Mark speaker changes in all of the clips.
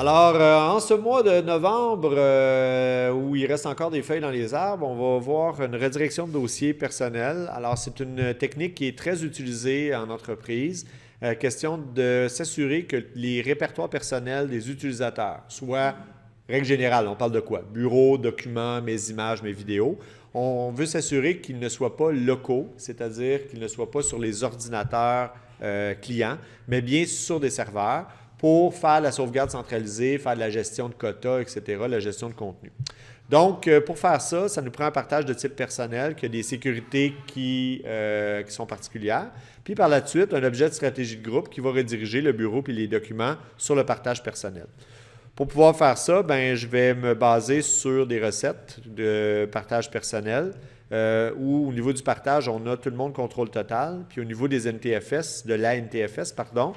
Speaker 1: Alors, en ce mois de novembre, où il reste encore des feuilles dans les arbres, on va voir une redirection de dossier personnel. Alors, c'est une technique qui est très utilisée en entreprise. Question de s'assurer que les répertoires personnels des utilisateurs, soit, règle générale, on parle de quoi? Bureau, documents, mes images, mes vidéos. On veut s'assurer qu'ils ne soient pas locaux, c'est-à-dire qu'ils ne soient pas sur les ordinateurs clients, mais bien sur des serveurs, pour faire la sauvegarde centralisée, faire de la gestion de quotas, etc., la gestion de contenu. Donc, pour faire ça, ça nous prend un partage de type personnel qui a des sécurités qui sont particulières. Puis par la suite, un objet de stratégie de groupe qui va rediriger le bureau et les documents sur le partage personnel. Pour pouvoir faire ça, ben, je vais me baser sur des recettes de partage personnel où au niveau du partage, on a tout le monde contrôle total. Puis au niveau des NTFS, de la NTFS, pardon,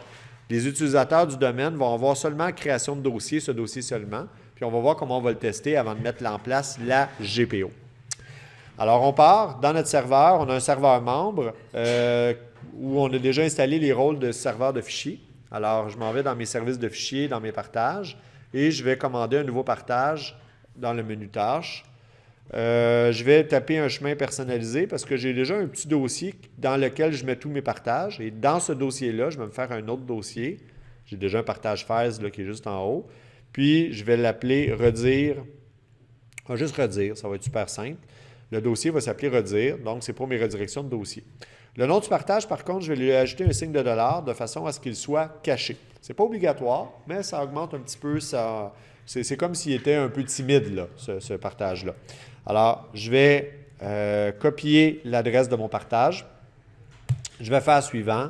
Speaker 1: les utilisateurs du domaine vont avoir seulement création de dossier, ce dossier seulement. Puis on va voir comment on va le tester avant de mettre en place la GPO. Alors on part dans notre serveur, on a un serveur membre où on a déjà installé les rôles de serveur de fichiers. Alors je m'en vais dans mes services de fichiers, dans mes partages, et je vais commander un nouveau partage dans le menu tâches. Je vais taper un chemin personnalisé parce que j'ai déjà un petit dossier dans lequel je mets tous mes partages. Et dans ce dossier-là, je vais me faire un autre dossier. J'ai déjà un partage FAIRS là, qui est juste en haut. Puis, je vais l'appeler redire. On va juste redire, ça va être super simple. Le dossier va s'appeler redire, donc c'est pour mes redirections de dossier. Le nom du partage, par contre, je vais lui ajouter un signe de dollar de façon à ce qu'il soit caché. Ce n'est pas obligatoire, mais ça augmente un petit peu ça. C'est comme s'il était un peu timide, là, ce partage-là. Alors, je vais copier l'adresse de mon partage. Je vais faire suivant.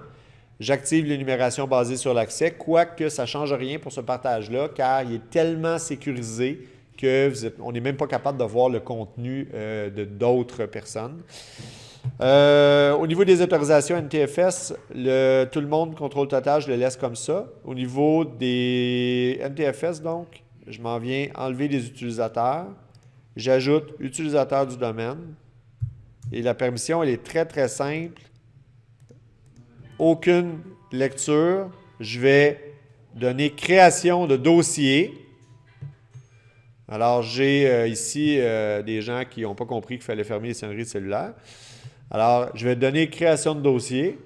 Speaker 1: J'active l'énumération basée sur l'accès, quoique ça ne change rien pour ce partage-là, car il est tellement sécurisé qu'on n'est même pas capable de voir le contenu de d'autres personnes. Au niveau des autorisations NTFS, tout le monde contrôle total, je le laisse comme ça. Au niveau des NTFS, donc, je m'en viens enlever les utilisateurs. J'ajoute utilisateur du domaine. Et la permission, elle est très, très simple. Aucune lecture. Je vais donner création de dossier. Alors, j'ai ici des gens qui n'ont pas compris qu'il fallait fermer les sonneries cellulaires. Alors, je vais donner création de dossier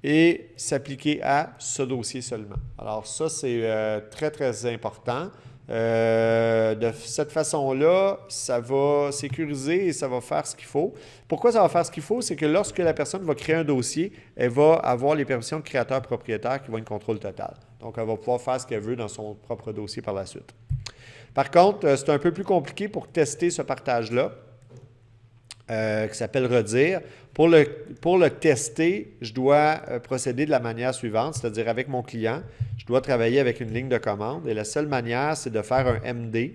Speaker 1: et s'appliquer à ce dossier seulement. Alors, ça, c'est très, très important. De cette façon-là, ça va sécuriser et ça va faire ce qu'il faut. Pourquoi ça va faire ce qu'il faut? C'est que lorsque la personne va créer un dossier, elle va avoir les permissions de créateur-propriétaire qui vont être contrôle total. Donc, elle va pouvoir faire ce qu'elle veut dans son propre dossier par la suite. Par contre, c'est un peu plus compliqué pour tester ce partage-là, qui s'appelle redire. Pour le tester, je dois procéder de la manière suivante, c'est-à-dire avec mon client, je dois travailler avec une ligne de commande et la seule manière, c'est de faire un MD.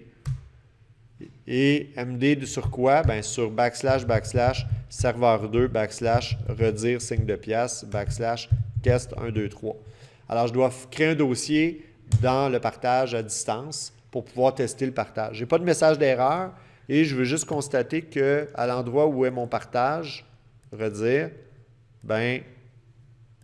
Speaker 1: Et MD sur quoi? Bien, sur // serveur 2 / redire signe de pièce / test 1, 2, 3. Alors, je dois créer un dossier dans le partage à distance pour pouvoir tester le partage. Je n'ai pas de message d'erreur. Et je veux juste constater qu'à l'endroit où est mon partage, redire, ben,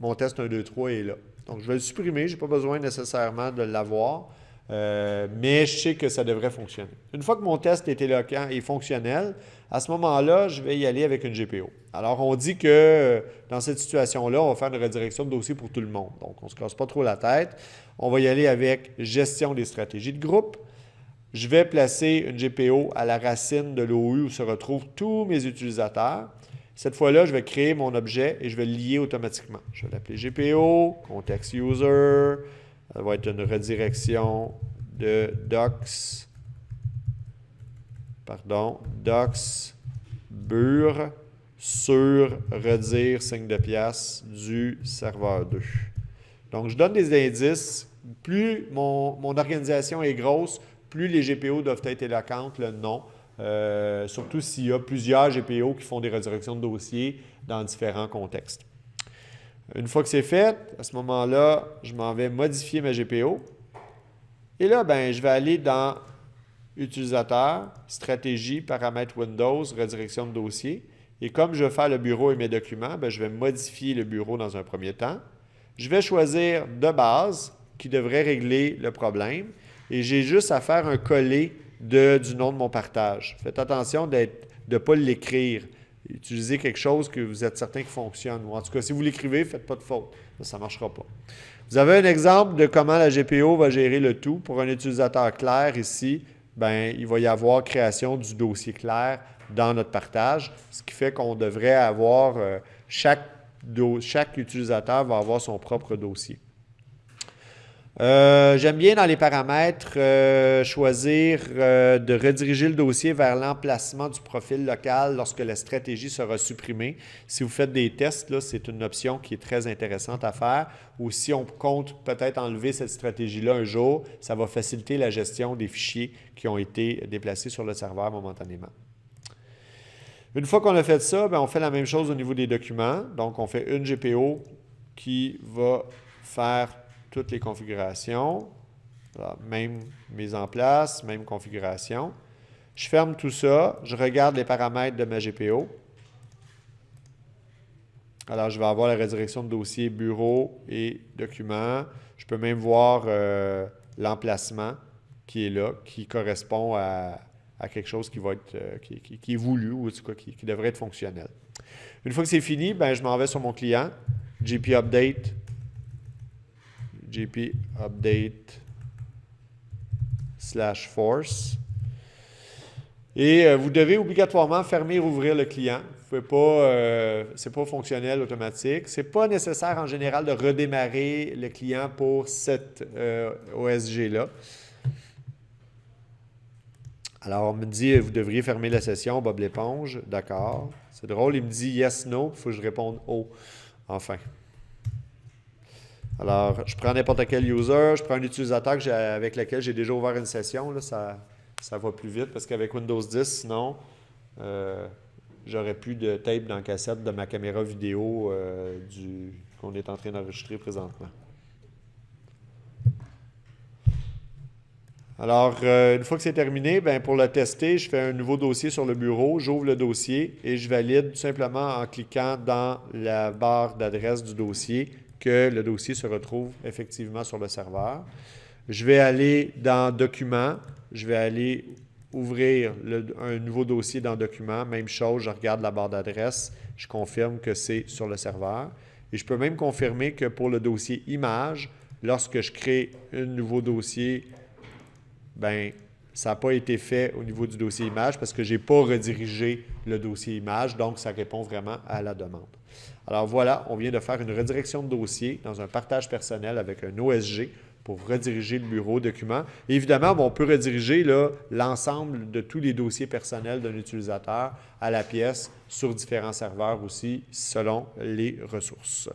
Speaker 1: mon test 1, 2, 3 est là. Donc, je vais le supprimer. Je n'ai pas besoin nécessairement de l'avoir, mais je sais que ça devrait fonctionner. Une fois que mon test est éloquent et fonctionnel, à ce moment-là, je vais y aller avec une GPO. Alors, on dit que dans cette situation-là, on va faire une redirection de dossier pour tout le monde. Donc, on ne se casse pas trop la tête. On va y aller avec gestion des stratégies de groupe. Je vais placer une GPO à la racine de l'OU où se retrouvent tous mes utilisateurs. Cette fois-là, je vais créer mon objet et je vais le lier automatiquement. Je vais l'appeler GPO, context user. Ça va être une redirection de docs bur sur redire signe de pièce du serveur 2. Donc, je donne des indices. Plus mon organisation est grosse, plus les GPO doivent être éloquentes, le nom, surtout s'il y a plusieurs GPO qui font des redirections de dossiers dans différents contextes. Une fois que c'est fait, à ce moment-là, je m'en vais modifier ma GPO. Et là, ben, je vais aller dans Utilisateur, Stratégie, Paramètres Windows, Redirection de dossier. Et comme je veux faire le bureau et mes documents, ben, je vais modifier le bureau dans un premier temps. Je vais choisir de base qui devrait régler le problème. et j'ai juste à faire un coller du nom de mon partage. Faites attention de ne pas l'écrire. Utilisez quelque chose que vous êtes certain qui fonctionne. Ou en tout cas, si vous l'écrivez, faites pas de faute. Ça ne marchera pas. Vous avez un exemple de comment la GPO va gérer le tout. Pour un utilisateur clair ici, ben, il va y avoir création du dossier clair dans notre partage, ce qui fait qu'on devrait avoir, chaque utilisateur va avoir son propre dossier. J'aime bien dans les paramètres choisir de rediriger le dossier vers l'emplacement du profil local lorsque la stratégie sera supprimée. Si vous faites des tests, là, c'est une option qui est très intéressante à faire. Ou si on compte peut-être enlever cette stratégie-là un jour, ça va faciliter la gestion des fichiers qui ont été déplacés sur le serveur momentanément. Une fois qu'on a fait ça, bien, on fait la même chose au niveau des documents. Donc, on fait une GPO qui va faire toutes les configurations. Alors, même mise en place, même configuration. Je ferme tout ça. Je regarde les paramètres de ma GPO. Alors, je vais avoir la redirection de dossier bureau et documents. Je peux même voir l'emplacement qui est là, qui correspond à quelque chose qui va être qui est voulu ou en tout cas qui devrait être fonctionnel. Une fois que c'est fini, ben, je m'en vais sur mon client, GP Update /force. Et vous devez obligatoirement fermer et ouvrir le client. Vous pouvez pas, c'est pas fonctionnel automatique. C'est pas nécessaire en général de redémarrer le client pour cette OSG-là. Alors, on me dit, vous devriez fermer la session, Bob l'éponge. D'accord. C'est drôle, il me dit yes, no, il faut que je réponde oh. Enfin. Alors, je prends n'importe quel user, je prends un utilisateur avec lequel j'ai déjà ouvert une session. Là, ça va plus vite parce qu'avec Windows 10, sinon, j'aurais plus de tape dans la cassette de ma caméra vidéo qu'on est en train d'enregistrer présentement. Alors, une fois que c'est terminé, bien, pour le tester, je fais un nouveau dossier sur le bureau, j'ouvre le dossier et je valide tout simplement en cliquant dans la barre d'adresse du dossier que le dossier se retrouve effectivement sur le serveur. Je vais aller dans Documents, je vais aller ouvrir un nouveau dossier dans Documents, même chose, je regarde la barre d'adresse, je confirme que c'est sur le serveur. Et je peux même confirmer que pour le dossier Images, lorsque je crée un nouveau dossier, bien, ça n'a pas été fait au niveau du dossier Images parce que je n'ai pas redirigé le dossier Images, donc ça répond vraiment à la demande. Alors voilà, on vient de faire une redirection de dossier dans un partage personnel avec un OSG pour rediriger le bureau document. Et évidemment, on peut rediriger l'ensemble de tous les dossiers personnels d'un utilisateur à la pièce sur différents serveurs aussi, selon les ressources.